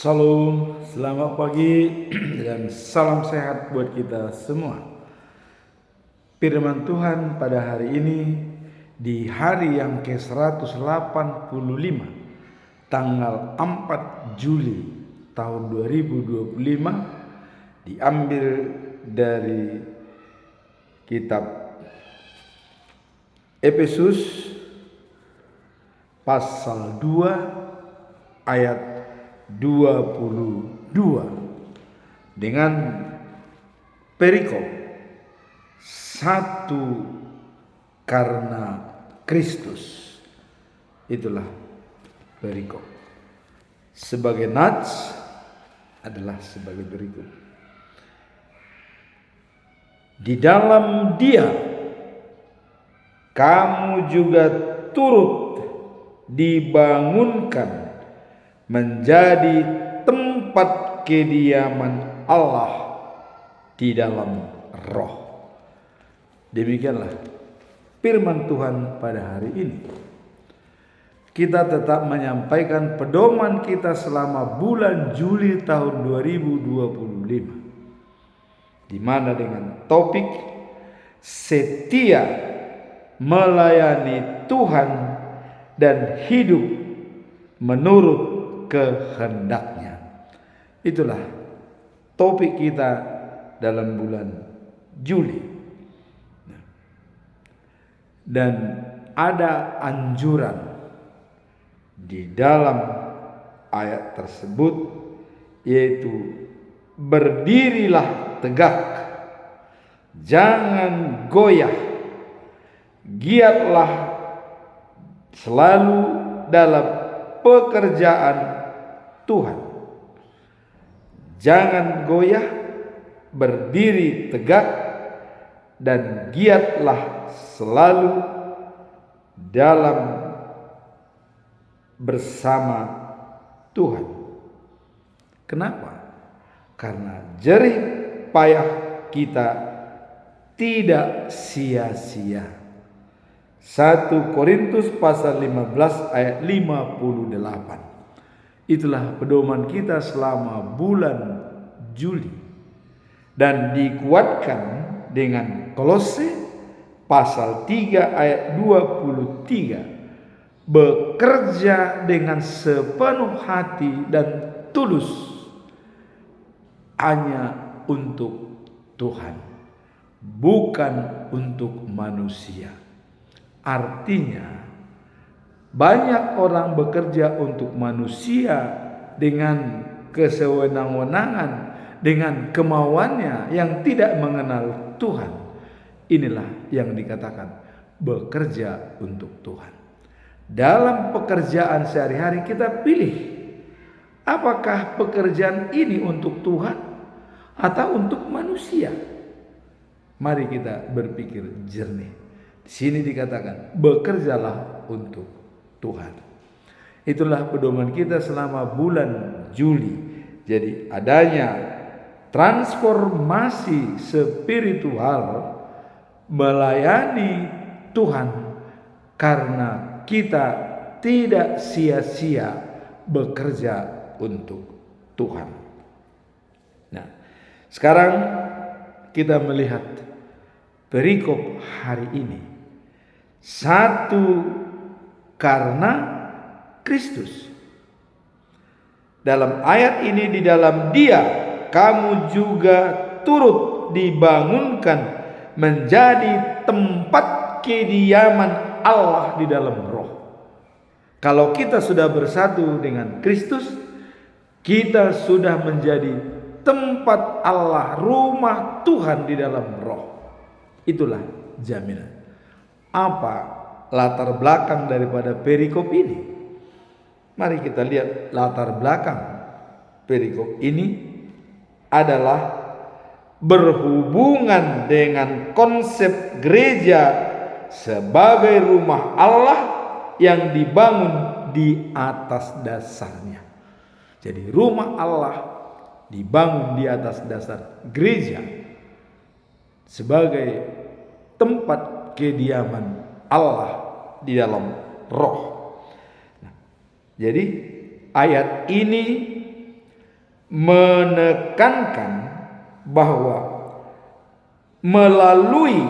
Salam, selamat pagi dan salam sehat buat kita semua. Firman Tuhan pada hari ini di hari yang ke-185 tanggal 4 Juli tahun 2025 diambil dari kitab Efesus pasal 2 ayat 22 dengan perikop satu karena Kristus. Itulah perikop. Sebagai nats adalah sebagai berikut. Di dalam Dia kamu juga turut dibangunkan menjadi tempat kediaman Allah di dalam roh. Demikianlah firman Tuhan pada hari ini. Kita tetap menyampaikan pedoman kita selama bulan Juli tahun 2025. Di mana dengan topik setia melayani Tuhan dan hidup menurut kehendaknya. Itulah topik kita dalam bulan Juli. Dan ada anjuran di dalam ayat tersebut, yaitu berdirilah tegak, jangan goyah, giatlah selalu dalam pekerjaan Tuhan. Jangan goyah, berdiri tegak, dan giatlah selalu dalam bersama Tuhan. Kenapa? Karena jerih payah kita tidak sia-sia. 1 Korintus pasal 15 ayat 58. Itulah pedoman kita selama bulan Juli. Dan dikuatkan dengan Kolose pasal 3 ayat 23. Bekerja dengan sepenuh hati dan tulus hanya untuk Tuhan, bukan untuk manusia. Artinya banyak orang bekerja untuk manusia dengan kesewenang-wenangan, dengan kemauannya yang tidak mengenal Tuhan. Inilah yang dikatakan bekerja untuk Tuhan. Dalam pekerjaan sehari-hari kita pilih, apakah pekerjaan ini untuk Tuhan atau untuk manusia? Mari kita berpikir jernih. Di sini dikatakan bekerjalah untuk Tuhan. Itulah pedoman kita selama bulan Juli. Jadi adanya transformasi spiritual melayani Tuhan karena kita tidak sia-sia bekerja untuk Tuhan. Nah, sekarang kita melihat perikop hari ini. Satu karena Kristus. Dalam ayat ini, di dalam Dia kamu juga turut dibangunkan menjadi tempat kediaman Allah di dalam roh. Kalau kita sudah bersatu dengan Kristus, kita sudah menjadi tempat Allah, rumah Tuhan di dalam roh. Itulah jaminan. Apa latar belakang daripada perikop ini? Mari kita lihat latar belakang perikop ini adalah berhubungan dengan konsep gereja sebagai rumah Allah yang dibangun di atas dasarnya. Jadi rumah Allah dibangun di atas dasar gereja sebagai tempat kediaman Allah di dalam roh. Jadi ayat ini menekankan bahwa melalui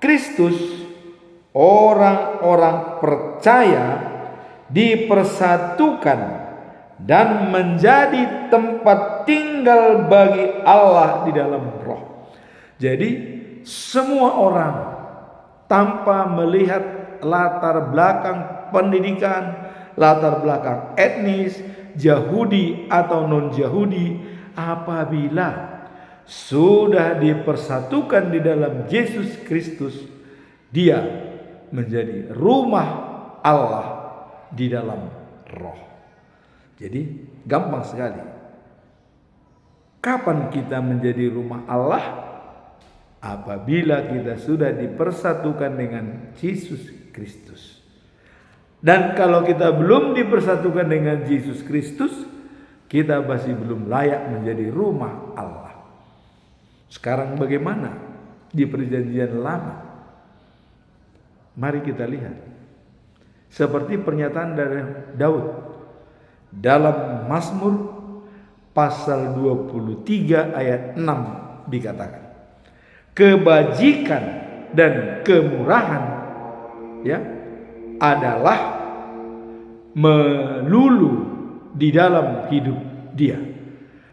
Kristus orang-orang percaya dipersatukan dan menjadi tempat tinggal bagi Allah di dalam roh. Jadi semua orang tanpa melihat latar belakang pendidikan, latar belakang etnis, Yahudi atau non-Yahudi, apabila sudah dipersatukan di dalam Yesus Kristus, dia menjadi rumah Allah di dalam roh. Jadi gampang sekali. Kapan kita menjadi rumah Allah? Apabila kita sudah dipersatukan dengan Yesus Kristus. Dan kalau kita belum dipersatukan dengan Yesus Kristus, kita masih belum layak menjadi rumah Allah. Sekarang bagaimana di perjanjian lama? Mari kita lihat. Seperti pernyataan dari Daud dalam Mazmur pasal 23 ayat 6 dikatakan, kebajikan dan kemurahan adalah melulu di dalam hidup dia.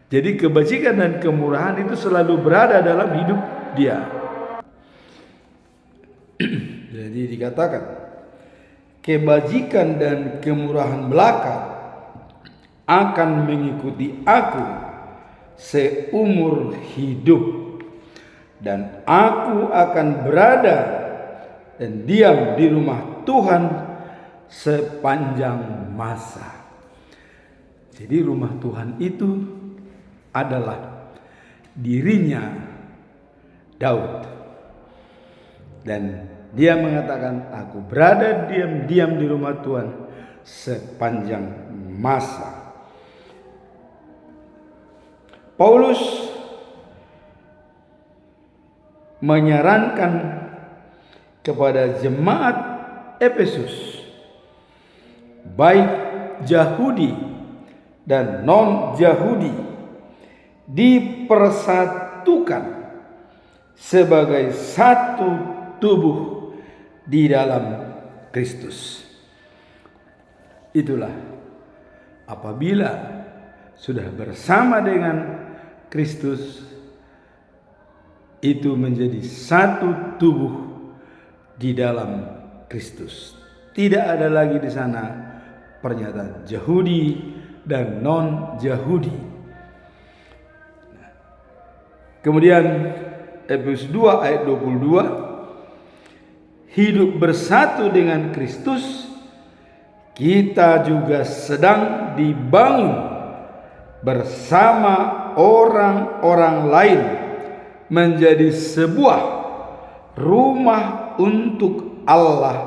Jadi kebajikan dan kemurahan itu selalu berada dalam hidup dia. Jadi dikatakan kebajikan dan kemurahan belaka akan mengikuti aku seumur hidup, dan aku akan berada dan diam di rumah Tuhan sepanjang masa. Jadi rumah Tuhan itu adalah dirinya Daud. Dan dia mengatakan, aku berada diam di rumah Tuhan sepanjang masa. Paulus menyarankan kepada jemaat Efesus, baik Yahudi dan non-Yahudi, dipersatukan sebagai satu tubuh di dalam Kristus. Itulah apabila sudah bersama dengan Kristus, itu menjadi satu tubuh di dalam Kristus. Tidak ada lagi di sana pernyataan Yahudi dan non-Yahudi. Kemudian Efesus 2 ayat 22, hidup bersatu dengan Kristus, kita juga sedang dibangun bersama orang-orang lain menjadi sebuah rumah untuk Allah.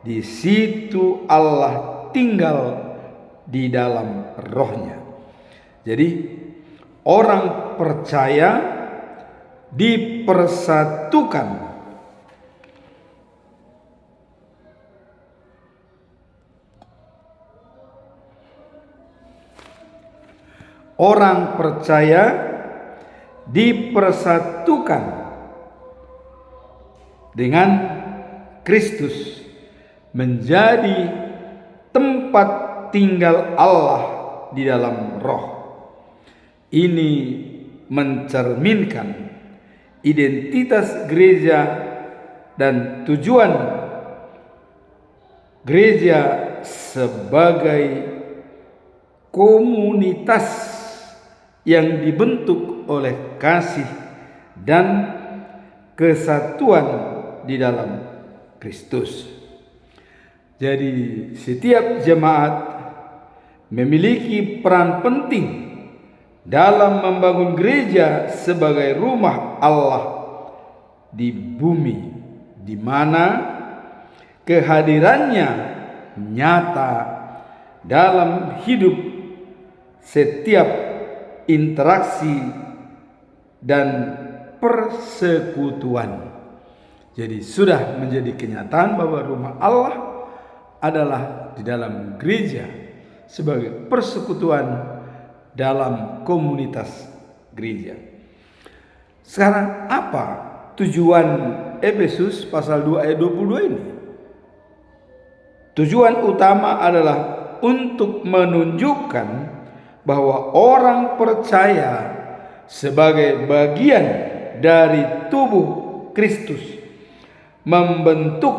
Di situ Allah tinggal di dalam rohnya. Jadi orang percaya dipersatukan dengan Kristus menjadi tempat tinggal Allah di dalam roh. Ini mencerminkan identitas gereja dan tujuan gereja sebagai komunitas yang dibentuk oleh kasih dan kesatuan di dalam Kristus. Jadi setiap jemaat memiliki peran penting dalam membangun gereja sebagai rumah Allah di bumi, di mana kehadirannya nyata dalam hidup setiap interaksi dan persekutuan. Jadi sudah menjadi kenyataan bahwa rumah Allah adalah di dalam gereja sebagai persekutuan dalam komunitas gereja. Sekarang apa tujuan Efesus pasal 2 ayat 22 ini? Tujuan utama adalah untuk menunjukkan bahwa orang percaya sebagai bagian dari tubuh Kristus membentuk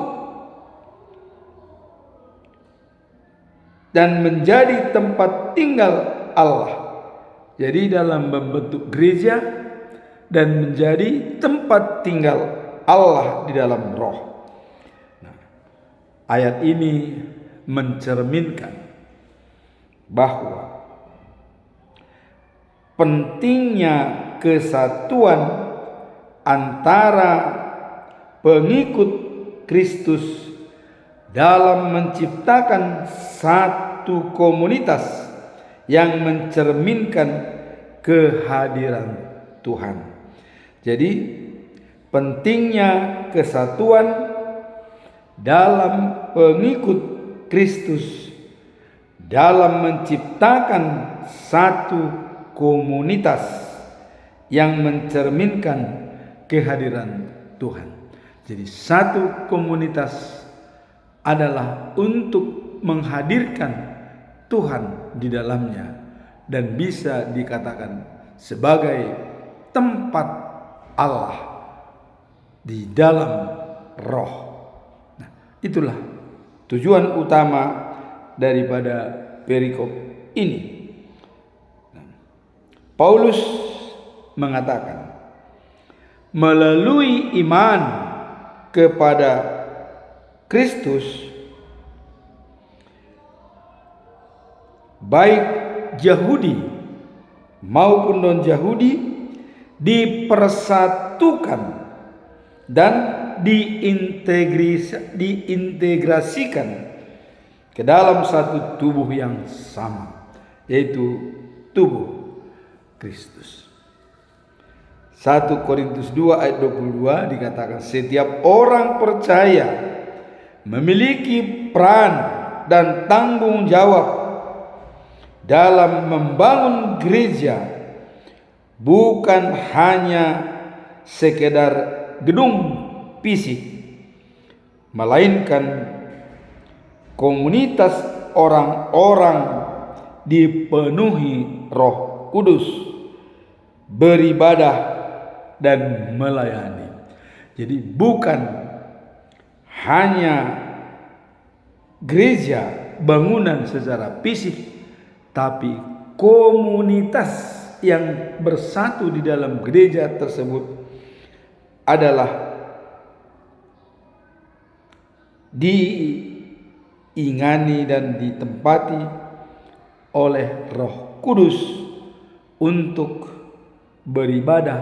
dan menjadi tempat tinggal Allah. Jadi dalam membentuk gereja dan menjadi tempat tinggal Allah di dalam roh. Ayat ini mencerminkan bahwa pentingnya kesatuan antara pengikut Kristus dalam menciptakan satu komunitas yang mencerminkan kehadiran Tuhan. Jadi pentingnya kesatuan dalam pengikut Kristus dalam menciptakan satu komunitas yang mencerminkan kehadiran Tuhan. Jadi satu komunitas adalah untuk menghadirkan Tuhan di dalamnya dan bisa dikatakan sebagai tempat Allah di dalam roh. Itulah tujuan utama daripada perikop ini. Paulus mengatakan, melalui iman kepada Kristus, baik Yahudi maupun non-Yahudi dipersatukan dan diintegrasikan ke dalam satu tubuh yang sama, yaitu tubuh Kristus. 1 Korintus 2 ayat 22 dikatakan, setiap orang percaya memiliki peran dan tanggung jawab dalam membangun gereja, bukan hanya sekedar gedung fisik, melainkan komunitas orang-orang dipenuhi Roh Kudus, beribadah dan melayani. Jadi bukan hanya gereja, bangunan secara fisik, tapi komunitas yang bersatu di dalam gereja tersebut adalah diingani dan ditempati oleh Roh Kudus untuk beribadah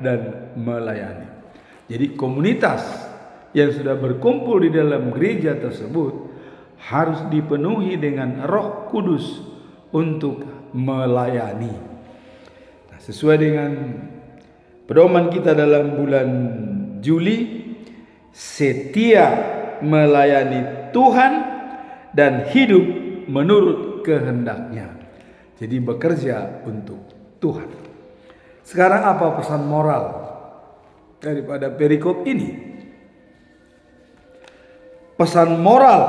dan melayani. Jadi komunitas yang sudah berkumpul di dalam gereja tersebut harus dipenuhi dengan Roh Kudus untuk melayani. Nah, sesuai dengan pedoman kita dalam bulan Juli, setia melayani Tuhan dan hidup menurut kehendaknya. Jadi bekerja untuk Tuhan. Sekarang apa pesan moral daripada perikop ini? Pesan moral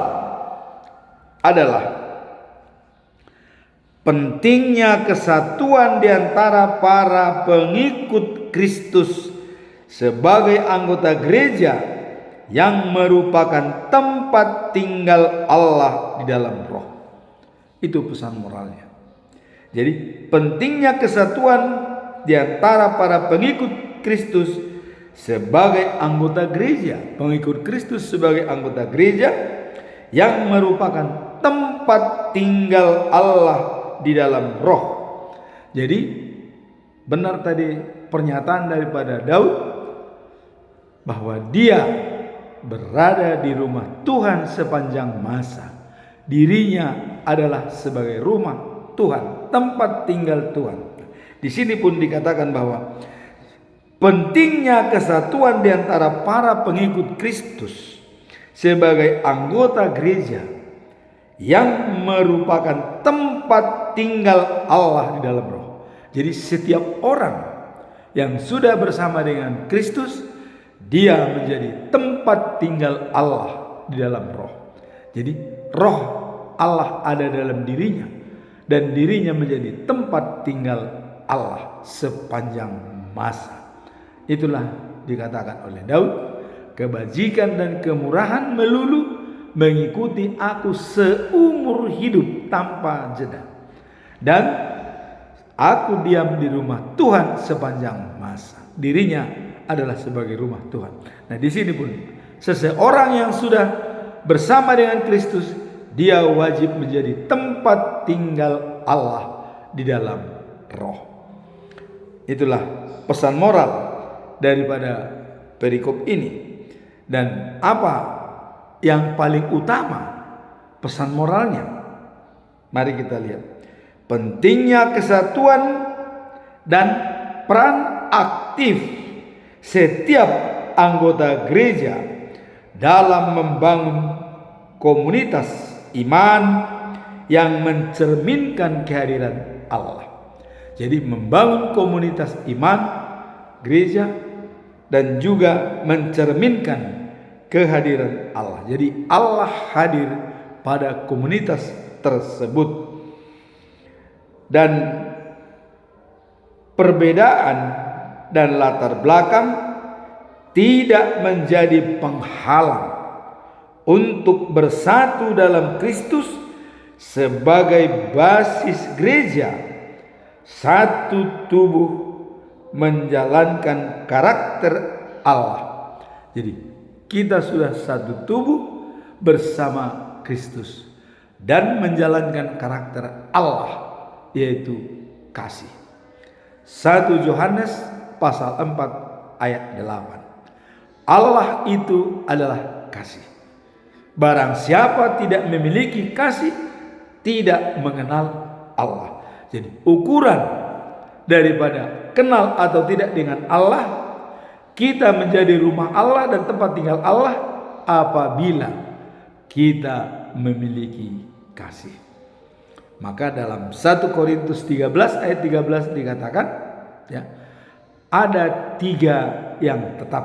adalah pentingnya kesatuan di antara para pengikut Kristus sebagai anggota gereja yang merupakan tempat tinggal Allah di dalam roh. Itu pesan moralnya. Jadi pentingnya kesatuan di antara para pengikut Kristus sebagai anggota gereja, pengikut Kristus sebagai anggota gereja yang merupakan tempat tinggal Allah di dalam roh. Jadi benar tadi pernyataan daripada Daud bahwa dia berada di rumah Tuhan sepanjang masa. Dirinya adalah sebagai rumah Tuhan, tempat tinggal Tuhan. Di sini pun dikatakan bahwa pentingnya kesatuan di antara para pengikut Kristus sebagai anggota gereja yang merupakan tempat tinggal Allah di dalam roh. Jadi setiap orang yang sudah bersama dengan Kristus, dia menjadi tempat tinggal Allah di dalam roh. Jadi roh Allah ada dalam dirinya, dan dirinya menjadi tempat tinggal Allah sepanjang masa. Itulah dikatakan oleh Daud, kebajikan dan kemurahan melulu mengikuti aku seumur hidup tanpa jeda, dan aku diam di rumah Tuhan sepanjang masa. Dirinya adalah sebagai rumah Tuhan. Nah, di sini pun seseorang yang sudah bersama dengan Kristus, dia wajib menjadi tempat tinggal Allah di dalam roh. Itulah pesan moral daripada perikop ini. Dan apa yang paling utama pesan moralnya? Mari kita lihat. Pentingnya kesatuan dan peran aktif setiap anggota gereja dalam membangun komunitas iman yang mencerminkan kehadiran Allah. Jadi membangun komunitas iman gereja dan juga mencerminkan kehadiran Allah. Jadi Allah hadir pada komunitas tersebut. Dan perbedaan dan latar belakang tidak menjadi penghalang untuk bersatu dalam Kristus sebagai basis gereja, satu tubuh menjalankan karakter Allah. Jadi kita sudah satu tubuh bersama Kristus dan menjalankan karakter Allah, yaitu kasih. 1 Yohanes pasal 4 ayat 8. Allah itu adalah kasih. Barang siapa tidak memiliki kasih, tidak mengenal Allah. Jadi ukuran daripada kenal atau tidak dengan Allah, kita menjadi rumah Allah dan tempat tinggal Allah apabila kita memiliki kasih. Maka dalam 1 Korintus 13 ayat 13 dikatakan, ya, ada 3 yang tetap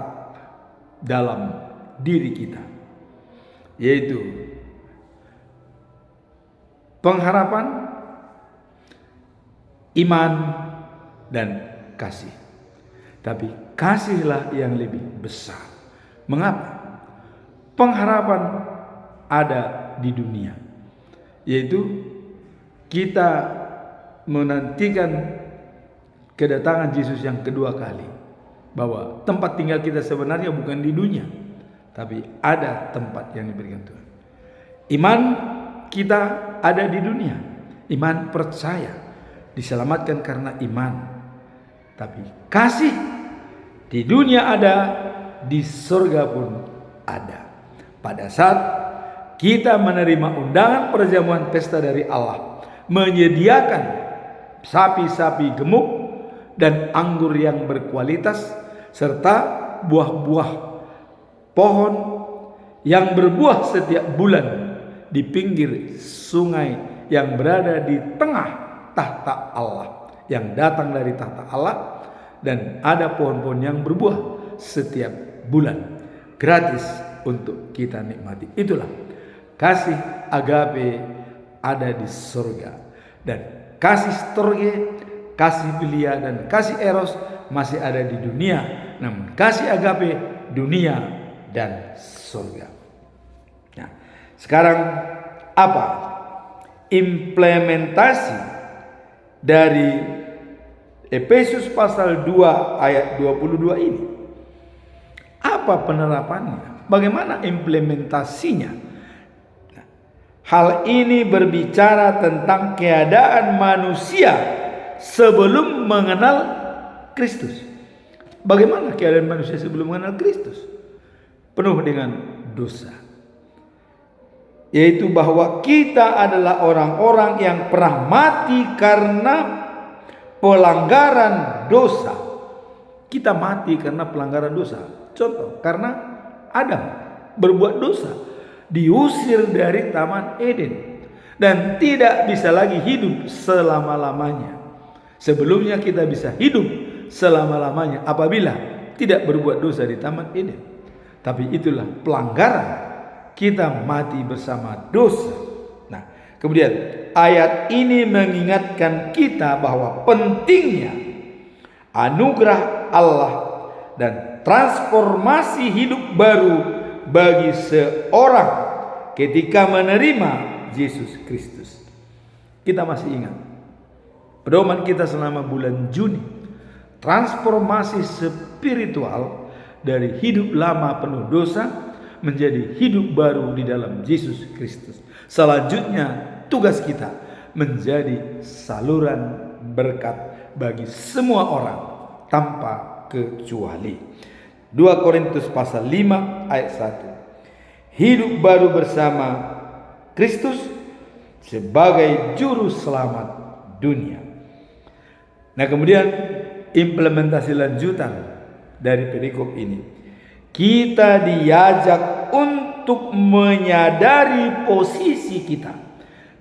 dalam diri kita, yaitu pengharapan, iman, dan kasih. Tapi kasihlah yang lebih besar. Mengapa? Pengharapan ada di dunia, yaitu kita menantikan kedatangan Yesus yang kedua kali, bahwa tempat tinggal kita sebenarnya bukan di dunia, tapi ada tempat yang diberikan Tuhan. Iman kita ada di dunia, iman percaya diselamatkan karena iman. Tapi kasih di dunia ada, di surga pun ada. Pada saat kita menerima undangan perjamuan pesta dari Allah, menyediakan sapi-sapi gemuk dan anggur yang berkualitas, serta buah-buah pohon yang berbuah setiap bulan di pinggir sungai yang berada di tengah tahta Allah, yang datang dari tahta Allah, dan ada pohon-pohon yang berbuah setiap bulan gratis untuk kita nikmati. Itulah kasih agape ada di surga. Dan kasih storge, kasih filia, dan kasih eros masih ada di dunia. Namun kasih agape dunia dan surga. Nah, sekarang apa implementasi dari Efesus pasal 2 ayat 22 ini? Apa penerapannya? Bagaimana implementasinya? Hal ini berbicara tentang keadaan manusia sebelum mengenal Kristus. Bagaimana keadaan manusia sebelum mengenal Kristus? Penuh dengan dosa. Yaitu bahwa kita adalah orang-orang yang pernah mati karena pelanggaran dosa. Kita mati karena pelanggaran dosa. Contoh, karena Adam berbuat dosa, diusir dari Taman Eden. dan tidak bisa lagi hidup selama-lamanya. Sebelumnya kita bisa hidup selama-lamanya apabila tidak berbuat dosa di Taman Eden. Tapi itulah pelanggaran, kita mati bersama dosa. Nah, kemudian ayat ini mengingatkan kita bahwa pentingnya anugerah Allah dan transformasi hidup baru bagi seorang ketika menerima Yesus Kristus. Kita masih ingat pedoman kita selama bulan Juni, transformasi spiritual dari hidup lama penuh dosa menjadi hidup baru di dalam Yesus Kristus. Selanjutnya tugas kita menjadi saluran berkat bagi semua orang tanpa kecuali. 2 Korintus pasal 5 ayat 1. Hidup baru bersama Kristus sebagai juru selamat dunia. Nah, kemudian implementasi lanjutan dari perikop ini, kita diajak untuk menyadari posisi kita.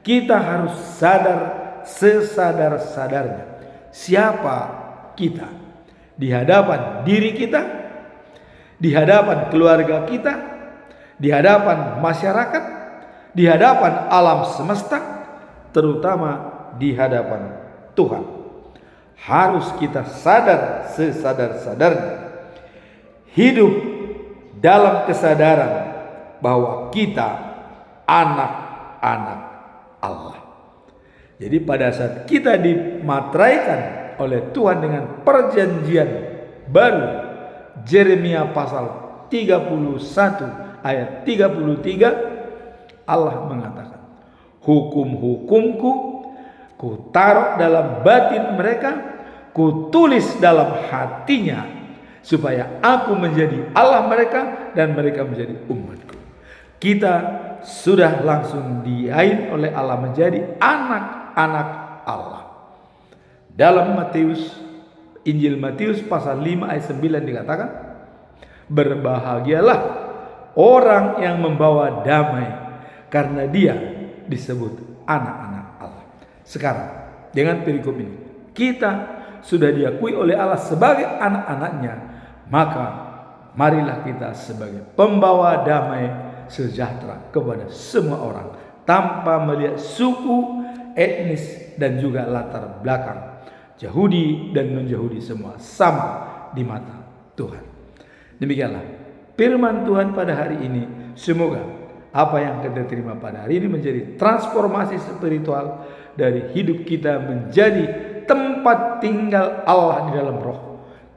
Kita harus sadar sesadar-sadarnya siapa kita di hadapan diri kita, di hadapan keluarga kita, di hadapan masyarakat, di hadapan alam semesta, terutama di hadapan Tuhan. Harus kita sadar sesadar-sadarnya, hidup dalam kesadaran bahwa kita anak-anak Allah. Jadi pada saat kita dimateraikan oleh Tuhan dengan perjanjian baru, Yeremia pasal 31 ayat 33, Allah mengatakan, hukum-hukumku kutaruh dalam batin mereka, kutulis dalam hatinya, supaya aku menjadi Allah mereka dan mereka menjadi umatku. Kita sudah langsung diain oleh Allah menjadi anak-anak Allah. Dalam Injil Matius pasal 5 ayat 9 dikatakan, berbahagialah orang yang membawa damai, karena dia disebut anak-anak Allah. Sekarang dengan perikop ini kita sudah diakui oleh Allah sebagai anak-anaknya, maka marilah kita sebagai pembawa damai sejahtera kepada semua orang tanpa melihat suku, etnis dan juga latar belakang. Yahudi dan non-Yahudi semua sama di mata Tuhan. Demikianlah firman Tuhan pada hari ini. Semoga apa yang kita terima pada hari ini menjadi transformasi spiritual dari hidup kita menjadi tempat tinggal Allah di dalam roh.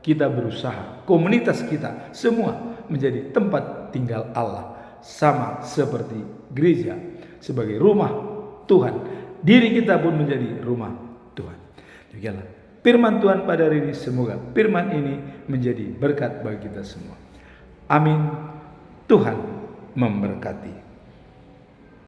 Kita berusaha, komunitas kita semua menjadi tempat tinggal Allah, sama seperti gereja sebagai rumah Tuhan. Diri kita pun menjadi rumah Tuhan. Demikianlah firman Tuhan pada hari ini. Semoga firman ini menjadi berkat bagi kita semua. Amin. Tuhan memberkati.